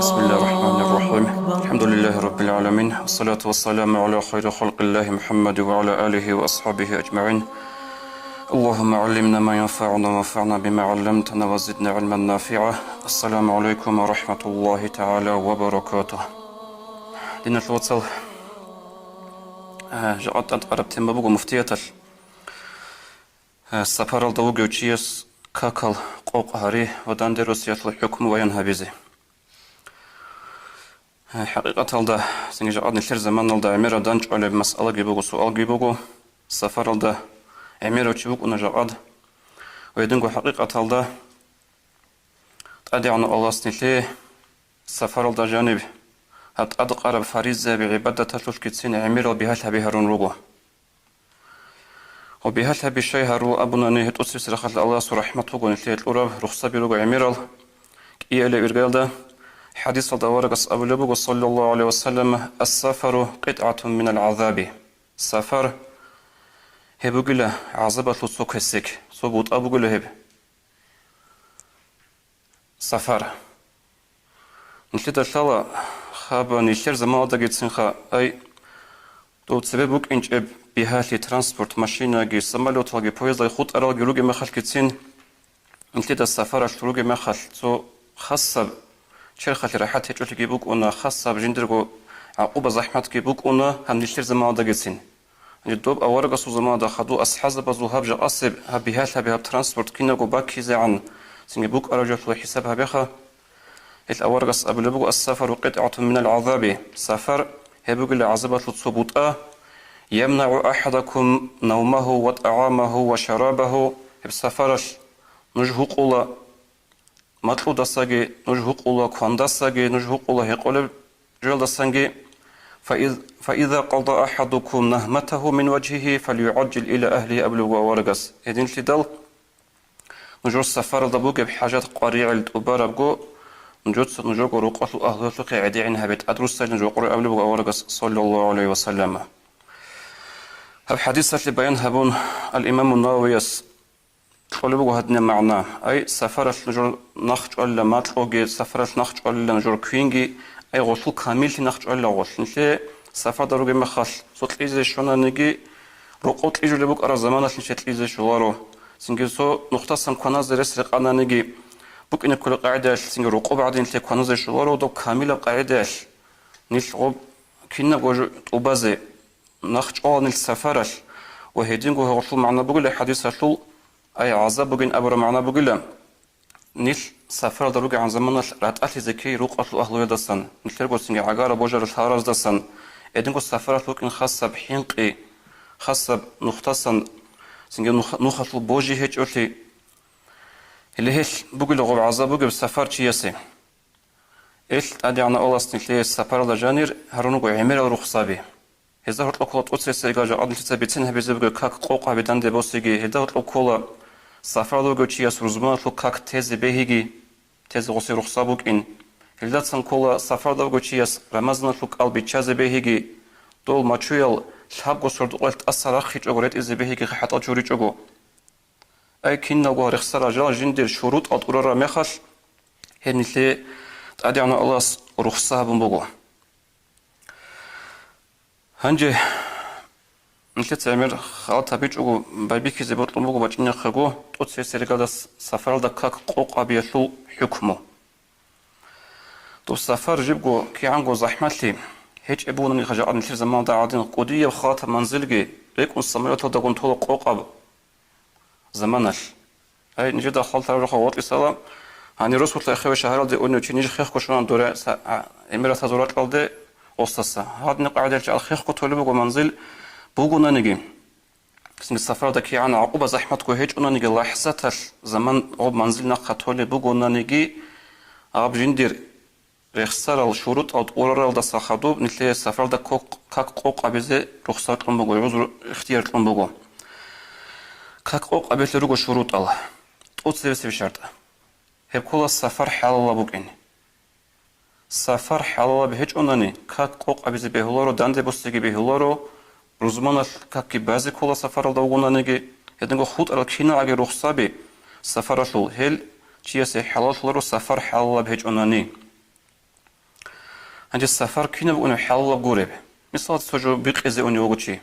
بسم الله الرحمن الرحيم. الحمد لله رب العالمين، والصلاة والسلام على خير خلق الله محمد وعلى آله وأصحابه أجمعين. اللهم علمنا ما ينفعنا وانفعنا بما علمتنا وزدنا علما نافعا. السلام عليكم ورحمة الله تعالى وبركاته. دينا الوصل جاءت أنت عربت مبوغ مفتية السفر الدوغ يوشيس كاكل قوق هاري وداندروس يطلع حكم وينها بيزي. حقيقة الدا سنجا عدن الشر زمان الدا عميرا دانج على مسألة جيبوغو سؤال جيبوغو السفر الدا عميرا تشبوك ونجا عد ويدنغو حقيقة الدا تأدي عن الله سنتلي السفر الدا جانب هات أدقار بفاريزة بعبادة تلوش كتسين عميرا بهالها بهارون روغو وبهالها بشي هارو أبونا نهت أسرس رخص الله سرحمته ونتلي الأوراب رخصة بروغو عميرا إيالي إرغال حديث الدوارقس أبو لبوغ صلى الله عليه وسلم السفر قطعة من العذاب. السفر هبوغلا عذابة لسوك السك صبوت أبوغلا هب سفر نشلت الشالة خابا نشير زمان داقيت سنخا أي دوت سببوك إنج إب بيهالي ترانسبورت ماشينا جي سمالوت واجي بويزا خط أرال جلوغي مخال كتسين نشلت السفر أشتروغي مخال تو خاصة شرخة راحت هجوت جيبوك ونا خاصة بجندرغو عقوبة زحمت جيبوك ونا هم نشتر زمان داقيتين الدوب أورغا سو زمان دا خدو أصحاز بزو هبجا أصب هبيهالها بهاب ترانسبورت كيناغو باكي زعن سنجيبوك أرجوت وحسابها بيخا الأورغس أبلبوك السفر قطعة من العذاب. سفر هبوك العذابة لتصبوت يمنع أحدكم نومه وطعامه وشرابه بسفرش نجهو قولا مطلو دستاگی نجهق الله کان دستاگی نجهق الله هقول جل دستانگی فإذا قضى أحدكم نهمته من وجهه فليعجل إلى أهله أبلغ ورقص. هذين الفدال نجور السفر دبوق بحاجات قريع الأباربقو نجور رقص أهله قاعدين عنها بيت أدرس نجور قريع أبلغ ورقص صلى الله عليه وسلم. الحديث اللي بيان هبون الإمام النووي قلبو هدنا معنا أي سفرش نجور نخش ولا ما تلقي سفرش نخش ولا نجور كوينجي أي غسل كامل نخش ولا غسل نشي سفر دروجي مخش صوت إيزي شونا نجي رقوت إيجو لبوك أرى زمانش نشي إيزي شوارو سنجي نقطة سن كناز رسرق أنا نجي بوك إن كل قاعدة سنجي رقو بعدين تلي كناز شوارو دو كاملة قاعدة نشغب كنا وجو أبازي نخش أول السفرش وهيدينجو غسل معنا بقول حديث شو أي عذاب بقين أبرا معنا بقوله نيل سفر دروج عن زمانش راتقات زكي روق أطلو أهلو يدسن نتلقو سنجي عقارة بوجر الحارس دسن إدنكو سفر لوكين خاصة بحينقي خاصة نختصن سنجي نخطل بوجي هيج أولي اللي هيش بقوله غب عذاب بقول سفر شياسي إيش أدي عنا الله سنتلي السفر لجانير هرونو عمير الرخصة به هذا هو الأقوال أتسيسي جاء عدل تثبتينها بزبق كاك قوقع بدان دبوسيجي هذا هو الأقوال سفر لوجو تشياس رزمان لو كاك تيز بهيجي تيز غسي رخصابوك إن هذا تنقول سفر لوجو تشياس رمزنا لو قلبي تشاز بهيجي دول ماتشويل شاب قصرد قلت أثر أخيج أقولت إز بهيجي حتى جوري جوجو أي كنا جوار خسر رجال جندر شروط أطورا مخش هنيتي تأدي عنا الله رخصاب بوجو هنجي نشيت عمر خالط هبيج أو بابيك زبط لمبوغ بجنة خجو توت سيرجال سفر دا كاك قوق أبيشل حكمه تو سفر جيبجو كي عنجو زحمتي هيج أبونا نخجع عن الشيء زمان دا عادين قدية وخاطر منزلجي ريكون السماوات دا كون طول قوق أب زمانش هاي نجي دا خالط رجع خوات إسلام هني رسول الله خير شهر دي أنو تيجي خير كشون دورة إمارات هزورات قلدي أستاذ هذا نقعد على خير قطولي بقو منزل بوغونا نجي اسم السفر ده كي عنا عقوبة زحمة كوهيج أنا نجي لحظة زمان عقوب منزل نقطولي بوغونا نجي عب جندير رخصار الشروط أو أورال ده سخدوب نتلي السفر ده كاك قوق أبيزي رخصات لهم بقو عذر اختيار لهم بقو كاك قوق أبيزي رجو شروط الله أوتسيب شرط هب كل السفر حال الله بوغيني سفر حلال بهج أناني كاك قوق أبيزي بهولارو دانده بستگی بهولارو روزمانش كاكي بعضی كلا سفر الدوغونا نگی هدنگو خود الکینا اگه رخصابی سفرشول هل چیه حلال شلرو سفر حلال بهج أناني هنجي السفر كنا بقول حلال بقرب مثال سوجو بيق زي أني وقتشي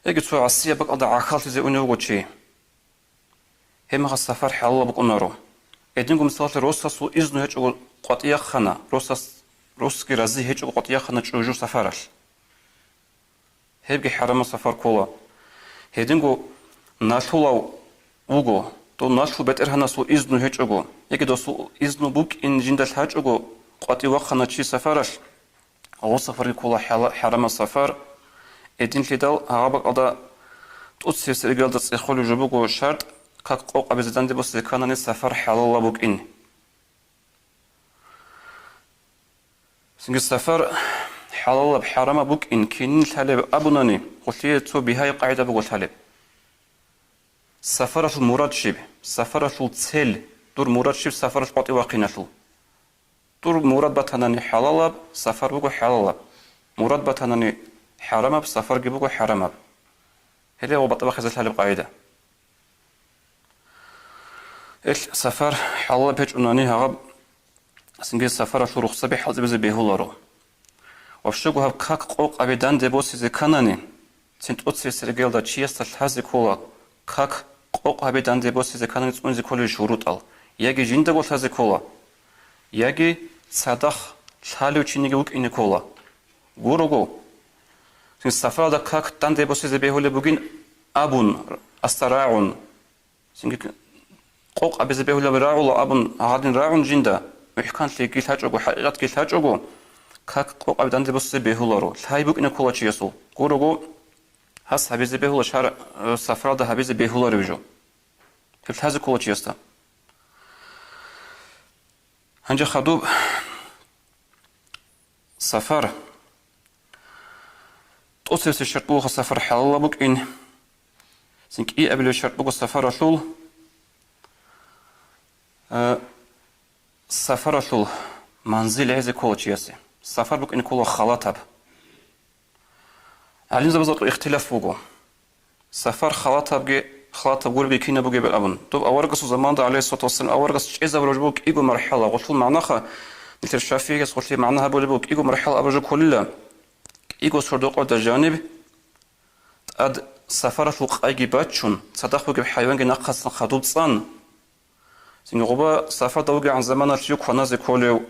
يجي تسوي عصية بق أضع عخالت زي أني وقتشي هم السفر حلال بقول نارو إدينكم مثال روساس وإذن هيك قطيع خنا روس كرازي هيك قطيع خنا تشوجو سفرش هيبقى حرام السفر كولا هيدينكو ناشولا وغو تو ناشو بتر هنا سو إذن هيك يجي دوسو إذن بوك إن جندل هيك قطيع خنا تشي سفرش أو سفر كولا حرام السفر إدين لدال هابق أدا تؤسس سرقال تسيخول جبوكو شرط كاك قوق أبزدان دي بس كانني سفر حلال بوك إن سنج السفر حلال بحرام بوك إن كين الحلب أبناني قلتي تو بهاي قاعدة بقول الحلب سفرش المراد شيب سفرش التسل دور مراد شيب سفرش قطي واقينشل دور مراد بتناني حلال سفر بوكو حلال مراد بتناني حرام بسفر بوكو حرام هذا هو بطبخ هذا الحلب قاعدة إيش سفر حلال بيج أناني هرب سنجي السفر شو رخصة بحال زي بيهولارو وفشجو هب كاك قوق أبدان دبوس زي كناني سنت أتسي سرقيل دا تشيست الحزي كولا كاك قوق أبدان دبوس زي كناني تقول زي كل شروط ال يجي جندقول الحزي كولا يجي صدق حالو تشينيجي وك إني كولا غوروغو سنت السفر دا كاك دان دبوس زي بيهولي بوجين أبون أستراعون سنجي قوق أبي زبيه ولا براعو أبن هادين راعون جندا وحكان لي كيل هاجو حقيقة كيل هاجو كاك قوق أبي داندي بس زبيه ولا رو هايبوك إنه كولا تشيسو كورو هس هبي زبيه ولا شهر سفرة ده هبي زبيه ولا رجو كيف هذا كولا تشيستا هنجي خدوب سفر توصل الشرط بوخ سفر حلال بوك إن سنك إيه قبل الشرط بوخ سفر شول سفر شول منزل عزي كوتشيسي سفر بك إن كله خلاطب علين زبزت اختلاف بوجو سفر خلاطب قول بيكينا بوجي بالأبن طب أورجس زمان ده عليه الصلاة والسلام أورجس إذا برجوك إيجو مرحلة قلت معناها مثل الشافعي قلت لي معناها بقولك إيجو مرحلة أبرجو كلها إيجو صدق على الجانب أد سفر شول قايجي باتشون صدق بوجي بحيوان جناقص خدود صان سنغوبا سفر دوغي عن زمان الشيوك خنازي كولي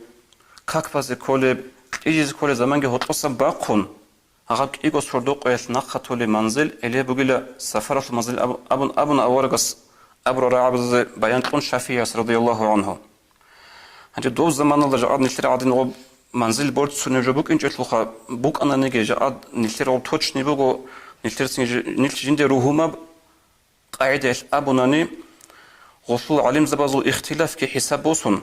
كاكبا زي كولي إيجي زي كولي زمان جي هطلسا باقون هغاك إيغو سردوق ويس ناقة لي منزل إليه بقيلا سفر في المنزل أبن أورغس أبرو راعب بيان قون شافية رضي الله عنه هنجي دوز زمان الله جاء نلتري عادي نغوب منزل بورد سنجو بوك إنجي تلوخا بوك أنا نيجي جاء نلتري عوب توتشني بوكو نلتري جندي روهما قاعدة أبناني غصول علم زبازو اختلاف كي حساب بوسون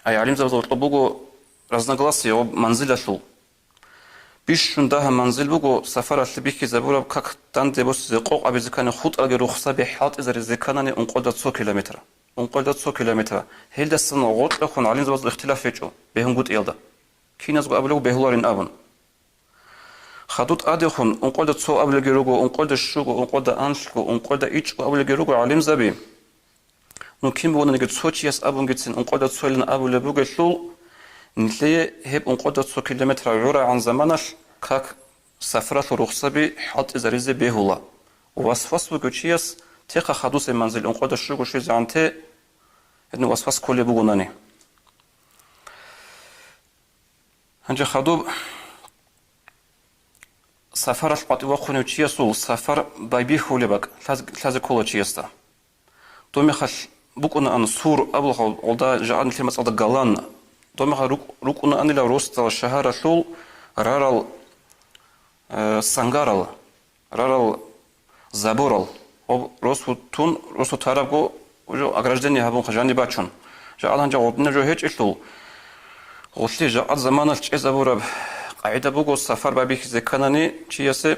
أي علم زبازو طبوغو رزنغلاسي أو منزل شو بيش شندها منزل بوغو سفر أشلبيكي زبورا كاك تان ديبوس زيقوق أبي زكاني خود أغي رخصة بحالت إذا زكاناني انقودة 2 كيلومتر انقودة 2 كيلومتر هيل دستان غوط لخون علم زبازو اختلاف فيجو بيهم قد إيلدا كي نازغو أبلغو بيهولارين أبن خدوت آدخون انقودة 2 أبلغي روغو انقودة شوغو انقودة أنشكو انقودة إيجو أبلغي روغو علم زبي نو كيم بونا نيجي تسوتشيس أبون جتسين انقودة تسولن أبو لبوغي شو نتلي هيب انقودة 2 كيلومتر عورا عن زمانش كاك سفرات رخصة بي حط إزاريزي بيهولا ووصفاس بوغيشيس تيقا خدوس المنزل انقودة شوغو شويز عنتي إنه وصفاس كولي بوغناني هنجي خدوب سفرش قطي وقوني وشيسو سفر بايبي خولي باك لازي كولا شيستا دومي خش بوكونا أن سور أبلغ عدا جاءني كلمة عدا قالان دومي خش روكونا أني لا روست الشهر شول رارال سانغارال رارال زابورال أو روسو تون روسو تارابو وجو أغراجدني هابون خجاني باتشون جاء هنجا غوبنا جو هيج إشلو غوشلي جاء زمان الشيء زابوراب قاعدة بوغو سفر بابيك زكاناني شياسي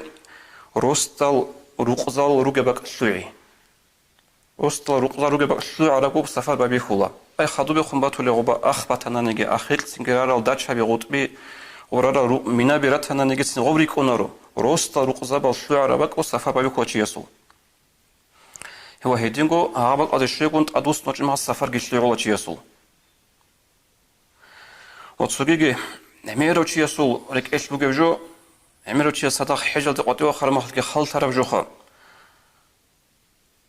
روستال روقزال روغباك سوعي وسط روقزاروغي بقشلو عرقوب سفر بابيخولا أي خدوبي خنباتو لغوبا أخباتنا نيجي أخيل سنجرارا وداتشا بيغوطبي ورارا منا بيراتنا نيجي سنغوبري كونارو وسط روقزابا وشلو عرقوب وسفر بابيخولا تشيسو هو هيدينغو هابق أدشيغونت أدوس نوچمها سفر جيشليغولا تشيسو وتصدقي نميروتشي يسول رك إيش بوجو نميروتشي صدق حجل تقطيع خرمخ كي خل ترى بجوخا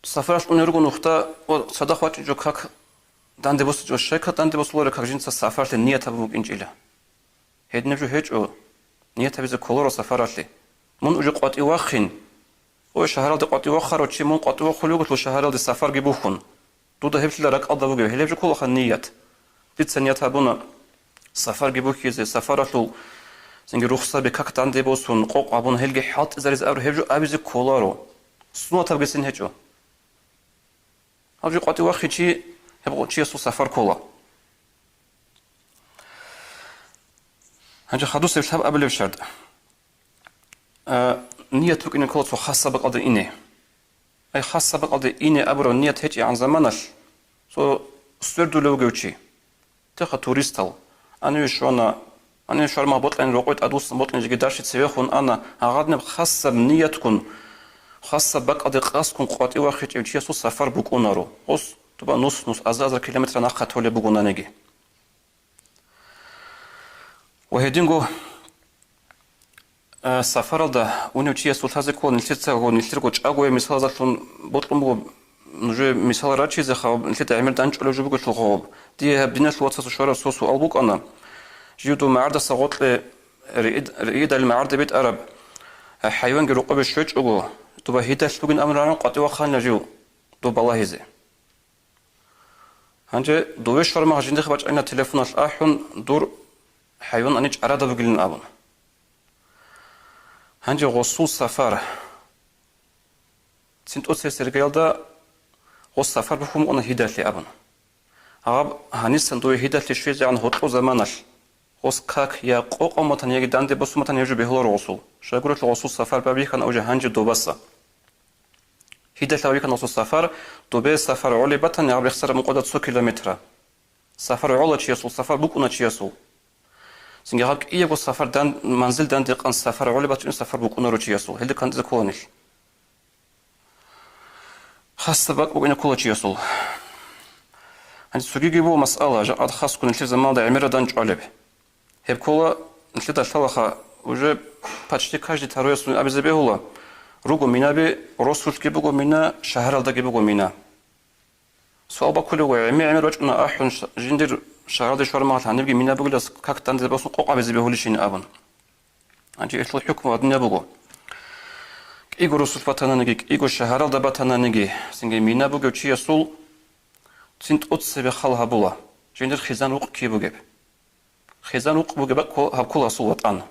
سفرش ونرجو نختا وصدق وقت جو كك داندي بوس جو شيكا داندي بوس لوري كك جنس سفرش النية تبوك إنجيله هيد نجو هيج أو نية تبيز كولور سفرش لي من أجو قطيع واخين و شهر دي قطيع واخر وشي من قطيع خلوق تو شهر دي سفر جيبوخون تو ده هبش لرك أضربو جه هلبش كل خنية بيت سنية هبونا سفر جيبوك يزي سفرش لو زنجي رخصة بكك داندي بوسون قوق أبون هلجي حاط زاريز أور هبجو أبيز كولارو سنو تبغي سن هجو هبجو قطيع واخي شي هبغو شي سو سفر كولا هنجي خدوس بشهب قبل بشرد نية توك إن كل خاصة بقضي إني أي خاصة بقضي إني أبرو نية هيك عن زمانش سو استردو لو جوتشي تخا توريستال أنا شو ما بطلين رقيت أدوس بطلين جي دارش تسويخون أنا هغادنا خاصة بنية تكون خاصة بقضي قاسكم قوات إيوا خيت إيش يسو سفر بكونارو قص تبقى نص أزازر كيلومتر ناقة تولي بكونا نجي وهيدينغو سفر ده ونوتشي يسول تازكو نلتسا ونلتركو تشاغوي مثال زاتون بطلمو نجي مثال راتشي زخا نلتت عمل دانش ولا جوبو شلغوب دي بدينا الواتس شورا سوسو البوك انا جيتو معرض صغوت ريد المعرض بيت عرب حيوان رقب الشوج او تو هيتاش بوغن امران قطيوا خان نجيو تو بالله هانجي دوش فرما جندي خباج انا تليفونات احون دور حيوان اني عراده بوغلن ابون هنجي غصو سفر سنت أوسي سرقيالدا غص سفر بفهم أنا هيدات لي أبن عاب هنيس سندوي هيدات لي شوية عن هطلو زمانش غص كاك يا قوق أمتن يجي داندي بسو متن يجو بهلو رغصو شاكورت لغصو سفر بابي كان أوجه هنجي دوباسا هيدات لغوي كان غصو سفر دوبي سفر عولي بطن يعب يخسر مقودة 100 كيلومتر سفر عولة چيسو سفر بكونا چيسو سنجي هاك إيه غص سفر دان منزل دان دقان سفر عولي بطن سفر بكونا رو چيسو هيدي كان تذكونيش خاصة بق وين كل شيء يصل. عند سوقي بو مسألة جاء خاص كون نشوف زمان ده عمره دانج علب. هب كولا نشوف ده شلخة وجب почти каждый второй сон أبي زبيهولا. روجو منا بي رسول كيبوجو منا شهر الدا كيبوجو منا. سؤال بقوله وعمي عمر وجهنا أحون جندر شهر ده شهر ما هنبقي منا بقول لس كاكتان ده بس قوق أبي زبيهولي شين أبن. عندي إيش الحكم ودنيا بقول. إيجو رسول فتانا نجي إيجو شهر الدا بتانا نجي سنجي منا بقول شيء يسول سنت أتس بخالها بولا جندر خزان وق كيبوجب خزان وق بوجب هبكولا صوت أنا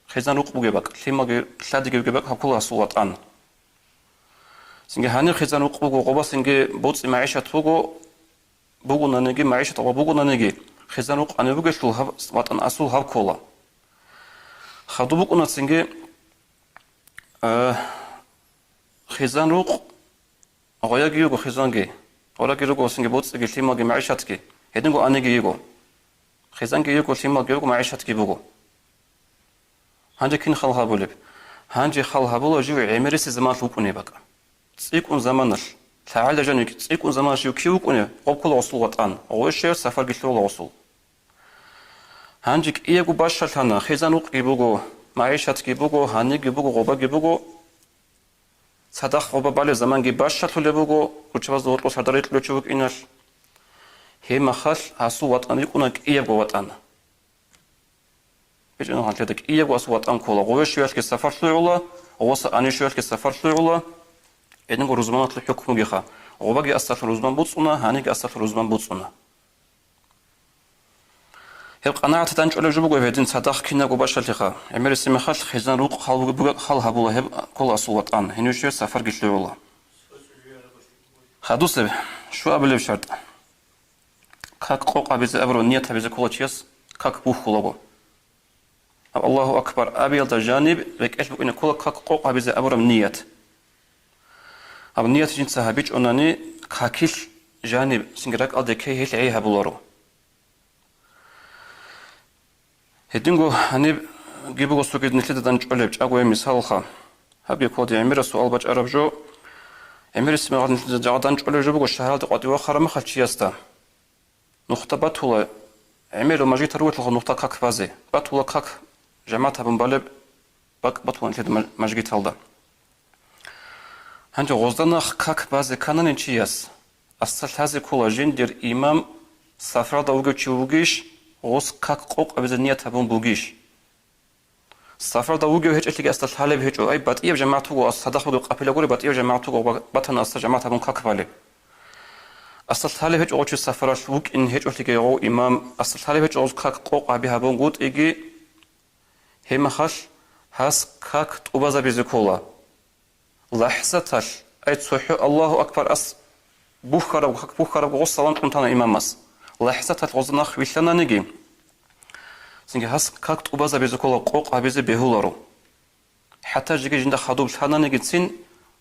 خزان وق بوجب لما شاد جيبوجب هبكولا صوت أنا سنجي هني خزان وق بوجو قبا سنجي بوتس معيشة بوجو ننجي معيشة أو بوجو ننجي خزان وق أنا بوجي شو هب وطن أصول هبكولا خدو بوجو نسنجي خزان وق غاية جيوجو خزان جي ولا كيروكو سنجي بوتس كي تيما كي معيشتك هيدنكو اني كيغو خزان كيوكو تيما كيوكو معيشتك بوغو هانجي كين خالها بولب هانجي خالها بولو جو عمرس زمان لوكوني باكا تسيكون زمانش تعال جانك تسيكون زمانش يكيوكوني قبل وصول وطن او شير سفر كيلو وصول هانجي ايغو باشالتانا خزان وق بوغو معيشتك بوغو هاني بوغو غوبا بوغو صدق وبا بالي زمان جي باش شاتو لبوغو وچواز دوتو سرداريت لوچوك إناش هي مخال هاسو وطن يكونك إيغو وطن بيجي نوحان تلتك إيغو هاسو وطن كولا غوه شوياش كي سفر شلوعولا غوصا أني شوياش كي سفر شلوعولا إدنغو روزمانات لحكمو جيخا غوبا جي أستاف روزمان بوتسونا هاني جي أستاف روزمان بوتسونا هيب قناعة تانج على جبوغو هيدين صدق كينا غو باش شالتيخا عمير سمخال خزان روق خال هابولا هيب كل أصول وطن هنوشي سفر جيشلوعولا خدوس لبي شو أبلي بشرط كاك قوقع بيزي أبرو نية بيزي كل شيء كاك بوخ لبو الله أكبر أبي الجانب لك إيش بقول إن كل كاك قوقع بيزي أبرو نية أب نية جنسها بيج أناني كاكيش جانب سنجرك أديكي هيل عيها بولارو هدينغو هني جيبو سوكيد نتلت دانج علب أقوى مثالها هبي كودي عمير سؤال باج عرب جو عمير اسمه غادي نتلت دانج علب جو بقول شهادة قدي وخر ما خلشي يستا نختبت هو عملوا ماجي تروت النقطة كاك فازي بطولة كاك جماعة بنبالب بطولة انت ماجي تالدا هنجي غزدنا كاك بازي كانن انشياس أصل هذه كل جندر إمام سفر دوغو تشوغيش غوس كاك قوق أبزنية تبون بوغيش سفر دوغو هيج أتلقى أصل حالب هيج أي بات إيه جماعته الصدق بدو قابل أقول بات إيه جماعته باتنا أصل جماعة تبون كاك بالي أصل حالب هيج أوتش سفر شوك إن هيج أتلقى يو إمام أصل حالب هيج غوس كاك قوق أبيها بون قوت إيجي هم خش هاس كاك تبازا بيزكولا لحظة أي تصحي الله أكبر أس بوخارب غوص سلام كنتانا إمامس لحظة غوزنا خويشنا نجي سنجي هاس كاك تبازا بيزكولا قوق أبيزي بيهولارو حتى جيجي جندا خادوب شانا نجي تسين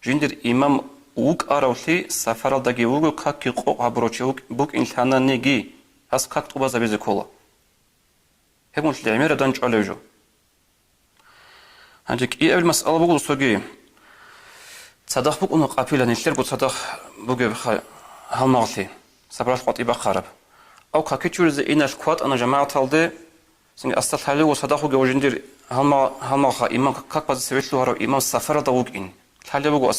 جندر إمام ووك أراوشي سفر داجي ووك كاك قوق أبروشي بوك إن شانا نجي هاس كاك تبازا بيزكولا هبونش لعمير دانج عليجو هنجيك إيه أول مسألة بقول سوجي صدق بوك أنو قابيلا نشتر قد صدق بوجي بخا هالمغلي سبراش قطي بخارب أو كاكيتشور زي إناش كوات أنا جماعة تالدي سنجي أستل حالي وصدقو جو جندير هالمغخا إمام كاك باز سويتلو هارو إمام سفر دوغ إن حالي بوغو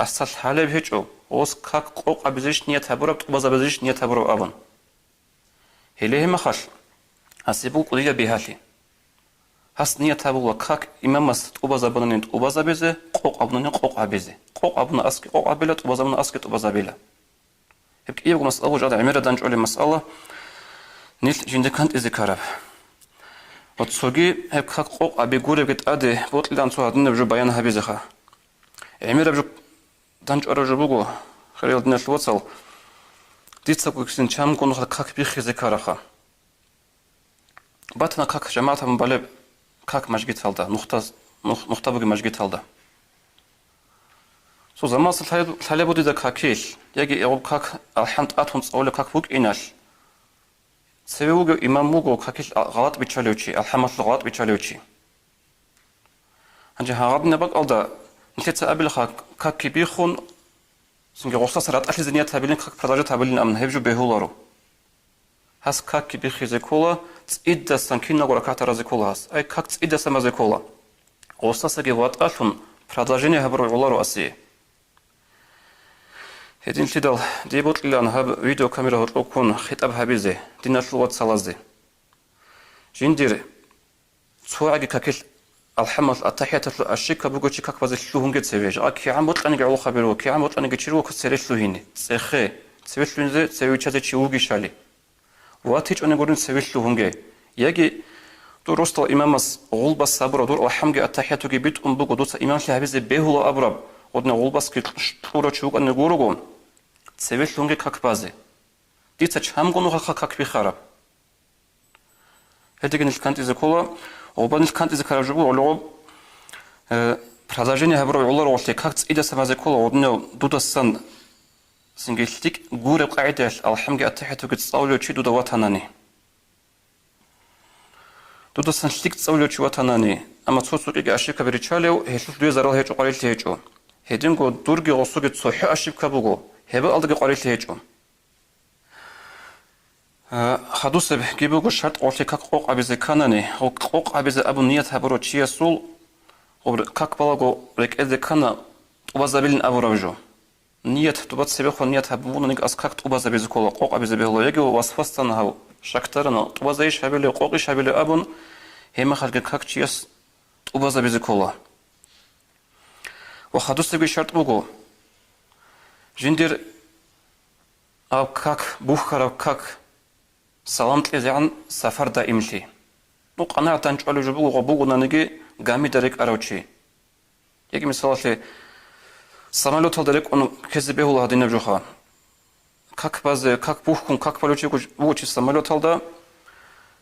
أستل حالي بهيجو وص كاك قوق أبزيش نية تبورب تقباز أبزيش نية تبورب أبن هليه مخش أسيبو قليل بيهالي هاس نية تبورب كاك إمام مس تقباز أبنين تقباز أبزي قوق أبنين قوق أبزي قوق أبن أسكي قوق أبلا تقباز أبن أسكي تقباز أبلا هبك إيه بقو مسألة وجاد عميرة دانج علي مسألة نيل جندي كانت إزي كارب وتصوغي هب كاك قوق أبي قوري بقيت أدي بوط لدان سوها دنيا بجو بيان هبيزيخا عميرة بجو دانج أرجو بقو خليل دنيا الوصل ديت ساقو كسين شام كونو خد كاك بيخي زكارخا باتنا كاك جماعة مبالب كاك مجگي تالدا نقطة بقي مجگي تالدا سو زمان سلحالي بودي دا كاكيل يجي إغوب كاك الحمد أتون تصولي كاك بوك إناش سيوغو إماموغو كاكيل غلط بيتشاليوشي الحمد غلط بيتشاليوشي هنجي هاغادنا بق ألدا نتلت سأبيل كاك كبيخون سنجي غوصة سرات أشي زنيا تابلين كاك پرداجة تابلين أمن هبجو بيهولارو هاس كاك كبيخي زيكولا تسئيد سانكينا غورا كاترا زيكولا هاس أي كاك تسئيد سما زيكولا غوصة ساقي وات أشون پرداجيني هبرو يولارو أسي هدين تدل ديبوت لان هاب فيديو كاميرا هتلوكون خطاب هابيزي ديناشلو وات سالازي جندير سواعي كاكيل الحمد التحيات الشيكا بوغوتشي كاك بازي شلوهنجي تسويج كي عموت لاني قالو خبرو كي عموت لاني تشيرو كسيرش لوهيني تسخي تسويش لونزي تسويچازي تشيوغي شالي واتيج اني غورن تسويش لوهنجي ياغي تو روستو امامس غولباس صبر دور الحمد التحيات كي بيت بوغو دوت امام شهابيزي بهولو ابراب одна улбаски турочук ане гуругон цевел лунге как базе дица чамгонуга как бихараб hedegen кант изе кола обанил кант изе каражугу олого продолжение хабро олар олте как иде самазе кола одно дудасан сингелтик гуре қаидаш алхамги аттахату гит сауло чи дуда ватанани дудасан лик сауло чи ватанани ама цоцуги ашика беричалеу хешу дуе зарал хечо қарил хечо هدينكو دورجي غصوجي تصحي أشيب كابوجو هبا ألدقي قريت هيجو خدوس بجيبوجو شرط قلت كاك قوق أبيز كانني قوق أبيز أبو نية هبرو تشيا سول وكاك بلاجو رك إذا كان وبزابيلن أبو رجو نية تبات سبيخو نية هبون نيك أسكاك وبزابيز كولا قوق أبيز بهلو يجو وصفستان هاو شكترنا وبزايش هبلي قوقيش هبلي أبون هما خلق كاك تشياس وبزابيز كولا وخدوس بيجي شرط بوجو جندير أو كاك بوخر أو كاك سلامت لزعن سفر دائمتي نقناع تنج على جبوجو بوجو نانجي جامي دريك أروتشي يجي مثال سامالو تدريك أنو كذبه الله دين بجوها كاك باز كاك بوخكم كاك بالوتشي بوجي سامالو تلدا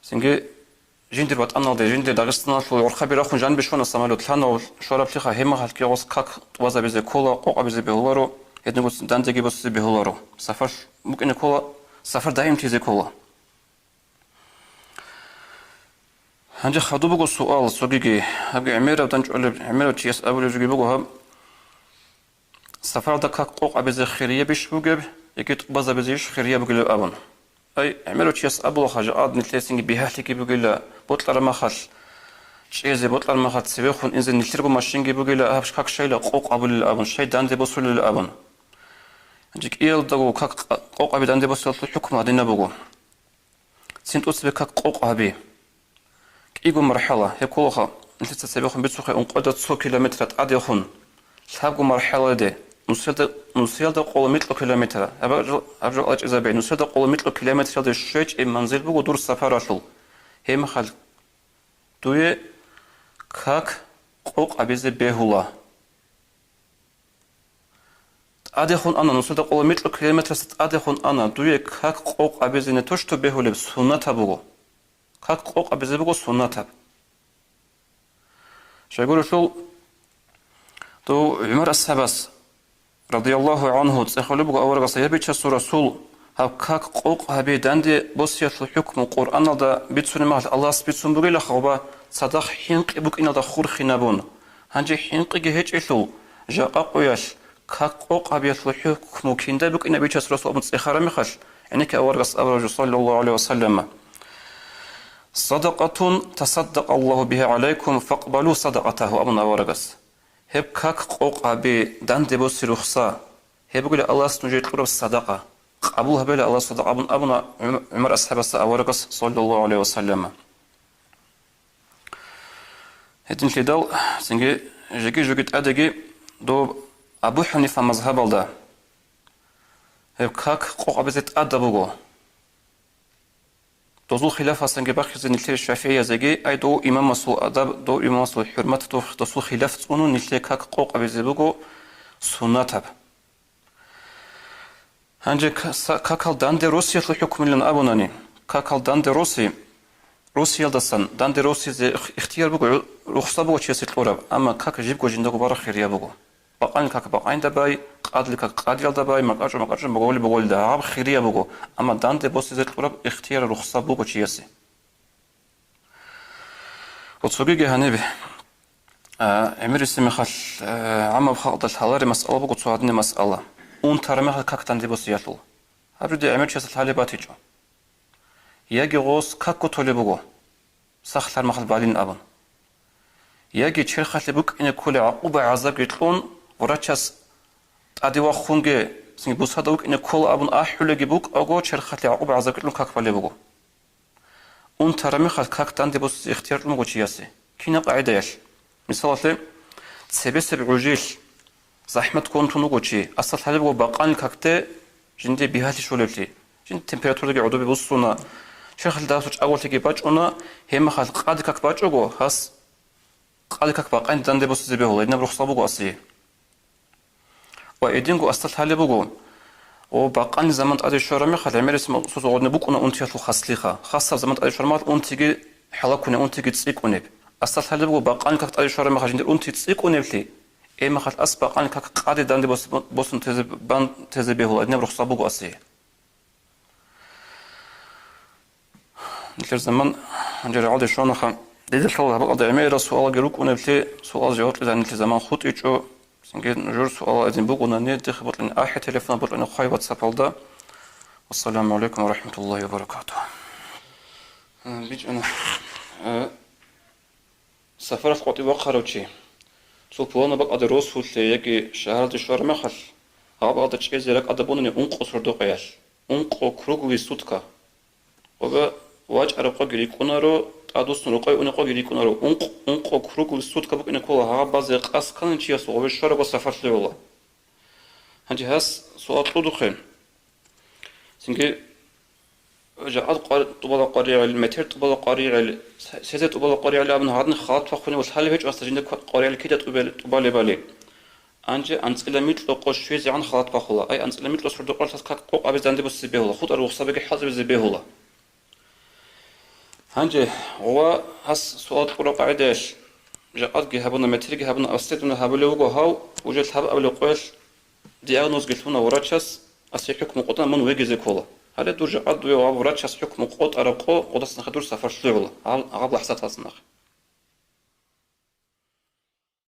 سنجي جندير بات أنا ده جندير داغستان شو ورخبي راخون جان بشون السمالو تلانو شراب تلخا هما خالكي غوص كاك وازا بيزي كولا قوق بيزي بهولارو هدنغوص دانتيجي بوسي بهولارو سفر ممكن كولا سفر دايم تيزي كولا هنجي خدو بقو سؤال سوغيجي هبقي عميرة ودانج عميرة تيس أولي جوغي بقو هب سفر دا كاك قوق بيزي خيرية بيش بوغيب يكي تقبازا بيزيش خيرية بوغيلو أبن أي عملوا تياس أبو خاجة أدنى تلسينج بيهالك بقول بطل ما خال شيء بطل ما خال سبيخون إنزل نشتركوا ماشين بقول أبش كاك شيء لقوق أبو الأبن شيء داندي بوصل للأبن جيك إيل دعو كاك قوق أبي داندي بوصل الحكم هذا نبغو سنت أسبك كاك قوق أبي كيجو مرحلة هيكولها أنت تسبيخون بتسوق أنقذت 100 كيلومتر أديخون تابعوا مرحلة دي نسيل قول 100 كيلومتر أرجع إذا بعد نسيل قول 100 كيلومتر هذا الشيء المنزل بقول دور السفر أصل هي مخال توي كاك قوق أبيز بهولا أديخون أنا نسيل قول 100 كيلومتر أديخون أنا توي كاك قوق أبيز نتوش تبهولا سنة تبغو كاك قوق أبيز بقول سنة تب شو يقولوا شو تو عمر السباس رضي الله عنه تسخلوا بقى أورق صيابي شو رسول هاك كاك قوق هبي داندي بوسيت الحكم القرآن دا بيتسون مال الله سبيتسون بقى لخوبا صدق حينق بك إن دا خور خنابون هنجي حينق جهج إلو جاء قويش كاك قوق هبي الحكم كيندا بك إن بيتشاس رسول أبو تسخر مخش يعني كأورق أبرج صلى الله عليه وسلم صدقة تصدق الله بها عليكم فاقبلوا صدقته أبو أورقس هب كاك قوق أبي داندي بوسي رخصة هب يقول الله سنجي تقرب الصدقة قبولها بلا الله صدق أبونا عمر أصحاب السأورقس صلى الله عليه وسلم هدين كدال سنجي جيت أدقي دو أبو حنيفة مذهب الدا هب كاك قوق أبي زيت أدبوغو دوزو خلافة سنجي باقي زي نلتي الشافعية زيجي أي دو إمام مسؤول أدب دو إمام مسؤول حرمات دوزو خلافة تونو نلتي كاك قوق أبي زيبوغو سنة هنجي كاكال داندي روسيا الحكم لنا أبوناني كاكال داندي روسيا دسان داندي روسيا زي اختيار بوغو رخصة بوغو تشيسي القرب أما كاك جيبكو جندقو بارا خيريا بوغو بقان كاك بقاين دباي قادل كاك قادل دباي مقاجر بقول دا عاب خيريا بوغو أما داندي روسيا زي القرب اختيار رخصة بوغو تشيسي وتصوغيجي هنبي عمر اسمي خال عما بخاقد الحالاري مسألة بوغو تصوغدني مسألة اون ترمخ كاك داندي بوسياتل هبردي عمر تشيسي الحالي باتيجو ياجي غوص كاكو تولي بوغو ساخلار مخل بالين أبن ياجي تشيرخات لبوك إن كل عقوبة عذاب يتلون وراتشاس أديوا خونجي سنجي بوسادوك إن كل أبن أحول جبوك أجو تشيرخات لعقوبة عذاب يتلون كاك بالي بوغو اون ترمخ كاك داندي بوس اختيار الموغو تشياسي كينا قاعدة ياش مثال سبب عجيل زحمة كونتو نوغو تشي أصل حالي بوغو باقان كاكتي جندي بيهاتي شوليبتي جند تمبيراتور دي عدو بيبوسونا شيخ الداسوش أول تيجي باجونا هم خال قادي كاك باجوغو هاس قادي كاك باقين داندي بوس زبيهولا إدنا برخصة بوغو أصلي وإدينغو أصل حالي بوغو وباقان زمان أدي شورامي خال عمير اسم سوزو غودني بوكونا أنتياتو خاصليخا خاصة زمان أدي شورامات أنتيجي حلاكوني أنتيجي تسيكوني أصل حالي بوغو باقان كاك أدي شورامي خال جندي أنتي تسيكوني بلي إما خال أس باقان كاك قادي داندي بوس تزبيهولا إدنا برخصة بوغو أصلي نتلر زمان نجري عادي شلون خا ديد الحلقة بقى عميرة سؤال جروك ونبتي سؤال جواب إذا نتلر زمان خط إيشو سنجي نجور سؤال إذن بوق وننيد خبط لنا أحد تلفون بطل لنا خاي واتساب هذا والسلام عليكم ورحمة الله وبركاته بيج أنا سفر في قطي وقروتشي سوبوانا بقى دروس وتلي يجي شهر الشهر مخل هذا تشكي زيرك أدبونني أنق أسر قياش أنق كروغوي سوتكا وبا واج أرقى جريكونارو أدوس نرقى ونقى جريكونارو أنق كروغوي سوتكا بق إن كلها ها بعض قاس كان شيء سوى بالشهر وسافر لي والله هنجي هاس سؤال طلو خين سنجي جاء طبلا قريع المتر طبلا قريع سيزة طبلا قريع لابن هذا خاط فخوني والحال هيج أصلا جند قريع الكيدة طبلا بالي أنجي أنسلميت لو قش في زعان خاط فخلا أي أنسلميت لو صرت قرص كاك قوق أبي زندي بس بيهولا خود أروح سبك حظ بيهولا هنجي هو هس سؤال قرا قاعدش جاءت جهبنا متر جهبنا أستدنا هبلوجو هاو وجت هب قبل قوش ديانوس قلتونا وراتشس أسي حكم قطنا من ويجي كولا هذا دور جاءت دوي وراتشس حكم قط أرقو قدس نخدور سفر شلولا عقب لحظات هالسنخ